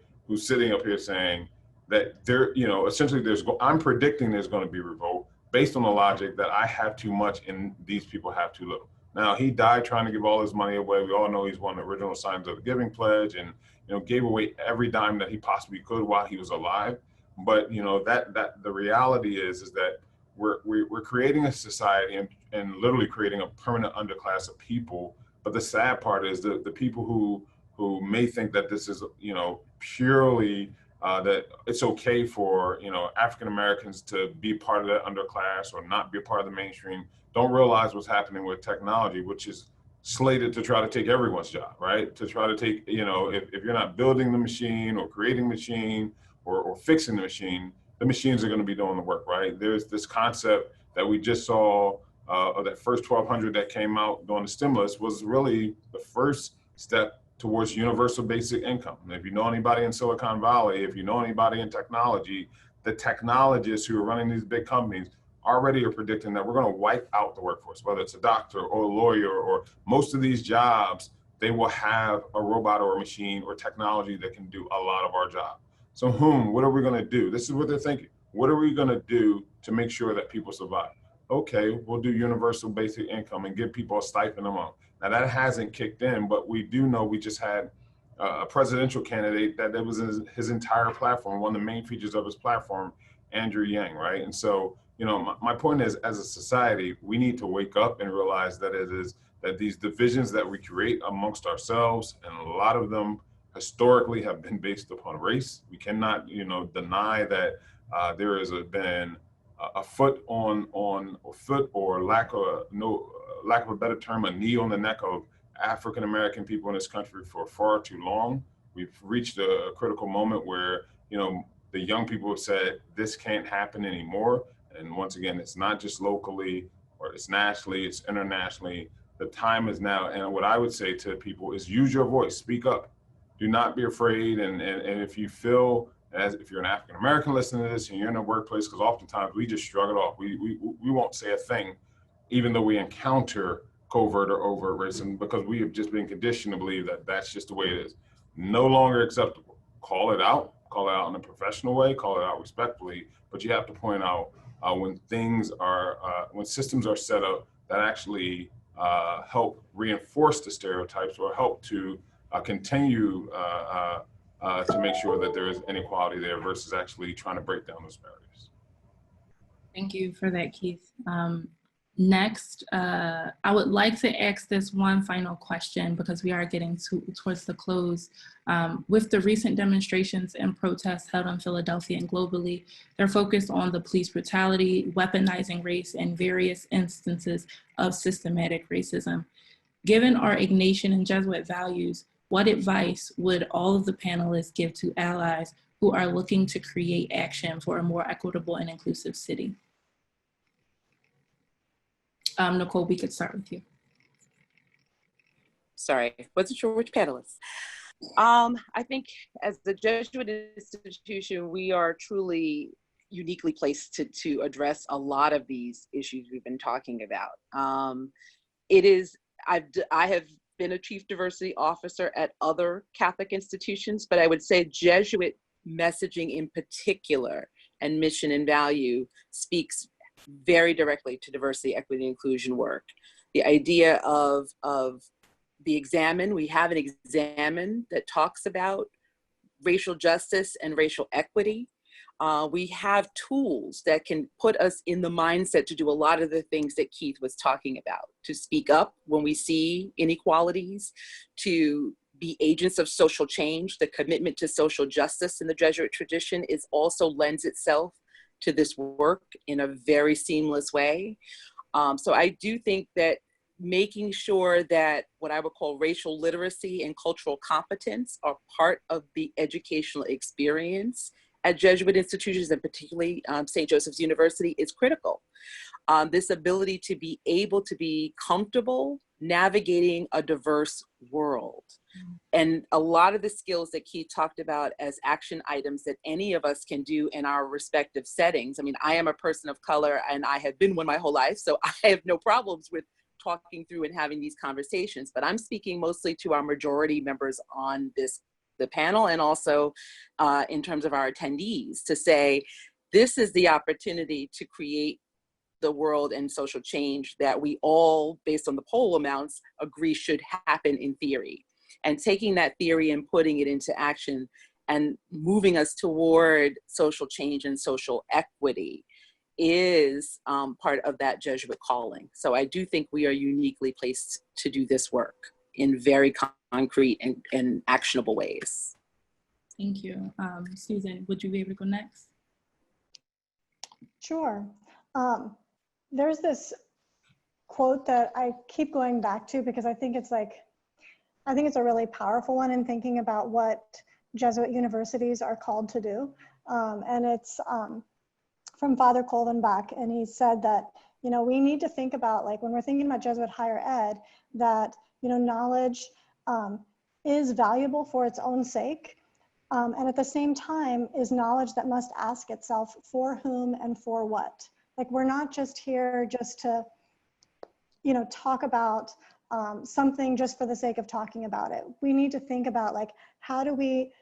[SPEAKER 3] saying that there, you know, essentially I'm predicting there's going to be revolt based on the logic that I have too much and these people have too little. Now, he died trying to give all his money away. We all know he's one of the original signers of the Giving Pledge, and you know, gave away every dime that he possibly could while he was alive. But you know, that the reality is that we're creating a society and literally creating a permanent underclass of people. But the sad part is the people who may think that this is, you know, purely that it's okay for, you know, African Americans to be part of the underclass or not be a part of the mainstream, don't realize what's happening with technology, which is slated to try to take everyone's job, right? To try to take, you know, if you're not building the machine or creating the machine or fixing the machines are going to be doing the work, right? There's this concept that we just saw of that first 1,200 that came out during the stimulus was really the first step towards universal basic income. And if you know anybody in Silicon Valley, if you know anybody in technology, the technologists who are running these big companies already are predicting that we're going to wipe out the workforce, whether it's a doctor or a lawyer or most of these jobs, they will have a robot or a machine or technology that can do a lot of our job. So what are we going to do? This is what they're thinking. What are we going to do to make sure that people survive? Okay, we'll do universal basic income and give people a stipend a month. Now that hasn't kicked in, but we do know we just had a presidential candidate that was his entire platform, one of the main features of his platform, Andrew Yang, right? And so, you know, my point is, as a society, we need to wake up and realize that that these divisions that we create amongst ourselves, and a lot of them historically have been based upon race. We cannot, you know, deny that there has been a foot or lack of a better term, a knee on the neck of African American people in this country for far too long. We've reached a critical moment where, you know, the young people have said this can't happen anymore. And once again, it's not just locally or it's nationally, it's internationally. The time is now. And what I would say to people is use your voice, speak up. Do not be afraid. And if you feel if you're an African American listening to this and you're in a workplace, because oftentimes we just shrug it off. We won't say a thing, even though we encounter covert or overt racism, because we have just been conditioned to believe that that's just the way it is. No longer acceptable. Call it out in a professional way, call it out respectfully, but you have to point out when things are, when systems are set up that actually help reinforce the stereotypes or help to continue to make sure that there is inequality there versus actually trying to break down those barriers.
[SPEAKER 1] Thank you for that, Keith. Next, I would like to ask this one final question because we are getting towards the close. With the recent demonstrations and protests held in Philadelphia and globally, they're focused on the police brutality, weaponizing race, and various instances of systematic racism. Given our Ignatian and Jesuit values, what advice would all of the panelists give to allies who are looking to create action for a more equitable and inclusive city? Nicole, we could start with you.
[SPEAKER 5] Sorry, wasn't sure which panelists. I think as the Jesuit institution, we are truly uniquely placed to address a lot of these issues we've been talking about. I have been a chief diversity officer at other Catholic institutions, but I would say Jesuit messaging in particular and mission and value speaks very directly to diversity, equity, and inclusion work. The idea of the Examine, we have an Examine that talks about racial justice and racial equity. We have tools that can put us in the mindset to do a lot of the things that Keith was talking about, to speak up when we see inequalities, to be agents of social change. The commitment to social justice in the Jesuit tradition also lends itself to this work in a very seamless way. So I do think that making sure that what I would call racial literacy and cultural competence are part of the educational experience at Jesuit institutions, and particularly St. Joseph's University, is critical. This ability to be able to be comfortable navigating a diverse world. And a lot of the skills that Keith talked about as action items that any of us can do in our respective settings. I mean, I am a person of color and I have been one my whole life, so I have no problems with talking through and having these conversations, but I'm speaking mostly to our majority members on the panel, and also in terms of our attendees, to say, this is the opportunity to create the world and social change that we all, based on the poll amounts, agree should happen in theory. And taking that theory and putting it into action and moving us toward social change and social equity is part of that Jesuit calling. So I do think we are uniquely placed to do this work in very concrete and actionable ways.
[SPEAKER 1] Thank you. Susan, would you be able to go next?
[SPEAKER 4] Sure. There's this quote that I keep going back to because I think it's a really powerful one in thinking about what Jesuit universities are called to do. And it's from Father Kolvenbach, and he said that, you know, we need to think about, like, when we're thinking about Jesuit higher ed, that, you know, knowledge is valuable for its own sake, and at the same time is knowledge that must ask itself for whom and for what. Like, we're not just here just to, you know, talk about something just for the sake of talking about it. We need to think about, like, how do we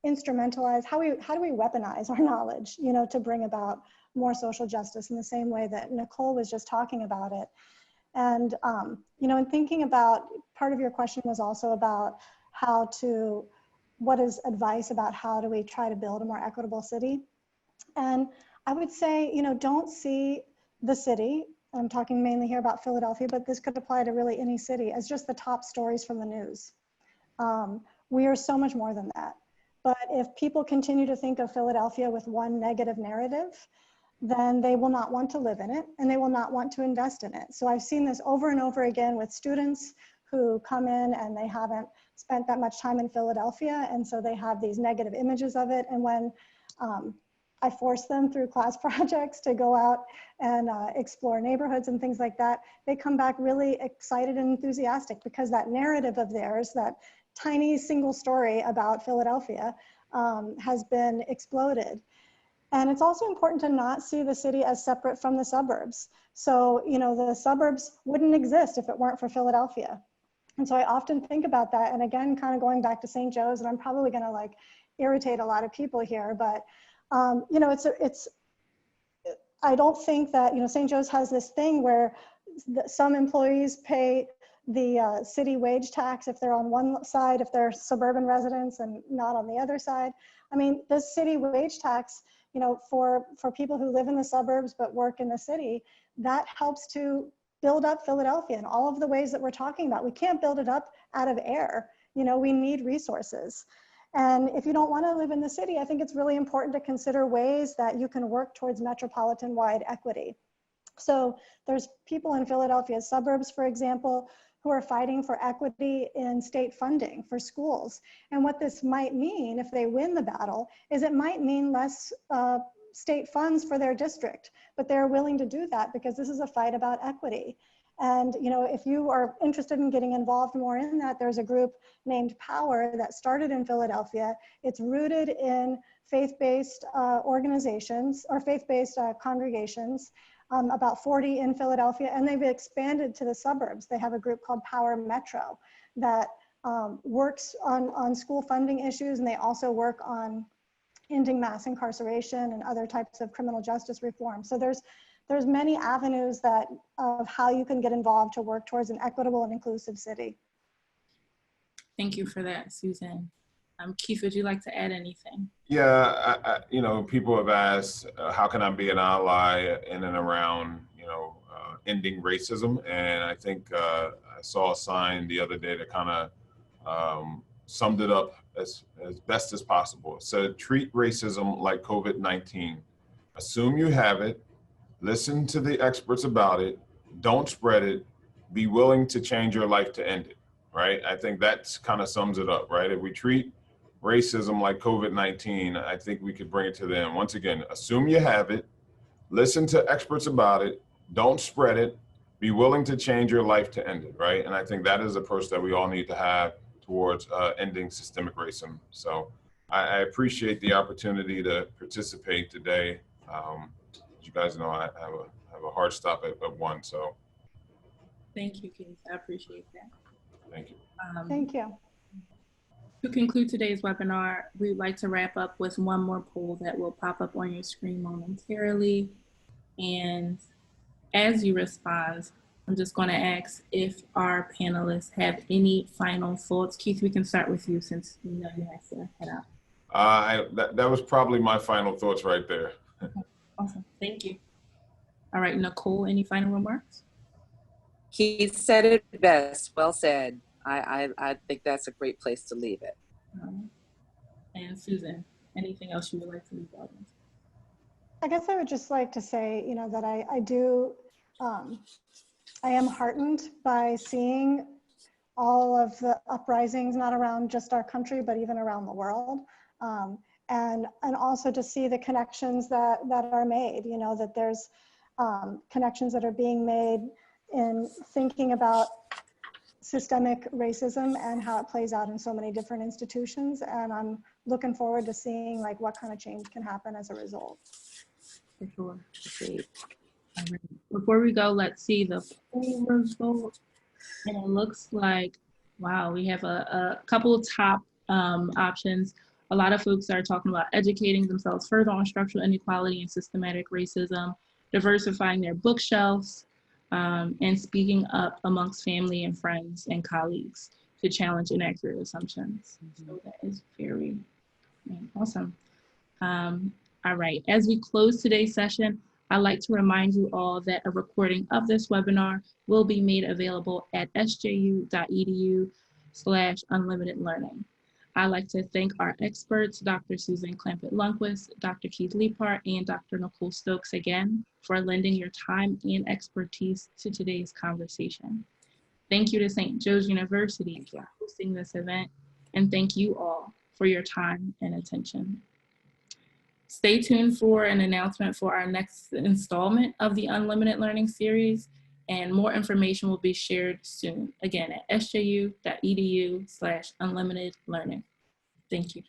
[SPEAKER 4] instrumentalize, how do we weaponize our knowledge, you know, to bring about more social justice in the same way that Nicole was just talking about it. And, you know, in thinking about, part of your question was also about what is advice about how do we try to build a more equitable city? And I would say, you know, don't see the city, I'm talking mainly here about Philadelphia, but this could apply to really any city, as just the top stories from the news. We are so much more than that. But if people continue to think of Philadelphia with one negative narrative, then they will not want to live in it and they will not want to invest in it. So I've seen this over and over again with students who come in and they haven't spent that much time in Philadelphia, and so they have these negative images of it. And when I force them through class projects to go out and explore neighborhoods and things like that, they come back really excited and enthusiastic because that narrative of theirs, that tiny single story about Philadelphia, has been exploded. And it's also important to not see the city as separate from the suburbs. So, you know, the suburbs wouldn't exist if it weren't for Philadelphia. And so I often think about that. And again, kind of going back to St. Joe's, and I'm probably going to like irritate a lot of people here, but you know, I don't think that, you know, St. Joe's has this thing where some employees pay the city wage tax if they're on one side, if they're suburban residents, and not on the other side. I mean, the city wage tax, you know, for people who live in the suburbs but work in the city, that helps to build up Philadelphia in all of the ways that we're talking about. We can't build it up out of air. You know, we need resources. And if you don't want to live in the city, I think it's really important to consider ways that you can work towards metropolitan-wide equity. So there's people in Philadelphia's suburbs, for example, who are fighting for equity in state funding for schools. And what this might mean if they win the battle is it might mean less state funds for their district, but they're willing to do that because this is a fight about equity. And, you know, if you are interested in getting involved more in that, there's a group named Power that started in Philadelphia. It's rooted in faith-based organizations or faith-based congregations, about 40 in Philadelphia, and they've expanded to the suburbs. They have a group called Power Metro that works on school funding issues, and they also work on ending mass incarceration and other types of criminal justice reform. So there's many avenues of how you can get involved to work towards an equitable and inclusive city.
[SPEAKER 1] Thank you for that, Susan. Keith, would you like to add anything?
[SPEAKER 3] Yeah, you know, people have asked, how can I be an ally in and around, you know, ending racism? And I think I saw a sign the other day that kind of summed it up as best as possible. It said, treat racism like COVID-19. Assume you have it, listen to the experts about it, don't spread it, be willing to change your life to end it, right? I think that kind of sums it up, right? If we treat racism like COVID-19, I think we could bring it to them. Once again, assume you have it, listen to experts about it, don't spread it, be willing to change your life to end it, right? And I think that is the approach that we all need to have towards ending systemic racism. So I appreciate the opportunity to participate today. As you guys know, I have a hard stop at 1, so.
[SPEAKER 1] Thank you, Keith. I appreciate that.
[SPEAKER 3] Thank you.
[SPEAKER 4] Thank you.
[SPEAKER 1] To conclude today's webinar, we'd like to wrap up with one more poll that will pop up on your screen momentarily. And as you respond, I'm just going to ask if our panelists have any final thoughts. Keith, we can start with you since we know you have to head out.
[SPEAKER 3] That was probably my final thoughts right there.
[SPEAKER 1] Okay. Awesome. Thank you. All right, Nicole, any final remarks?
[SPEAKER 5] He said it best. Well said. I think that's a great place to leave it.
[SPEAKER 1] And Susan, anything else you would like to leave the audience?
[SPEAKER 4] I guess I would just like to say, you know, that I am heartened by seeing all of the uprisings, not around just our country, but even around the world. And also to see the connections that are made, you know, that there's connections that are being made in thinking about systemic racism and how it plays out in so many different institutions. And I'm looking forward to seeing like what kind of change can happen as a result.
[SPEAKER 1] For sure. Okay. All right. Before we go, let's see the poll result. And it looks like, wow, we have a couple of top options. A lot of folks are talking about educating themselves further on structural inequality and systematic racism, diversifying their bookshelves, and speaking up amongst family and friends and colleagues to challenge inaccurate assumptions. So that is very awesome. All right, as we close today's session, I'd like to remind you all that a recording of this webinar will be made available at sju.edu/unlimitedlearning. I'd like to thank our experts, Dr. Susan Clampet-Lundquist, Dr. Keith Leaphart, and Dr. Nicole Stokes again for lending your time and expertise to today's conversation. Thank you to St. Joe's University for hosting this event, and thank you all for your time and attention. Stay tuned for an announcement for our next installment of the Unlimited Learning series, and more information will be shared soon, again at sju.edu/unlimitedlearning. Thank you.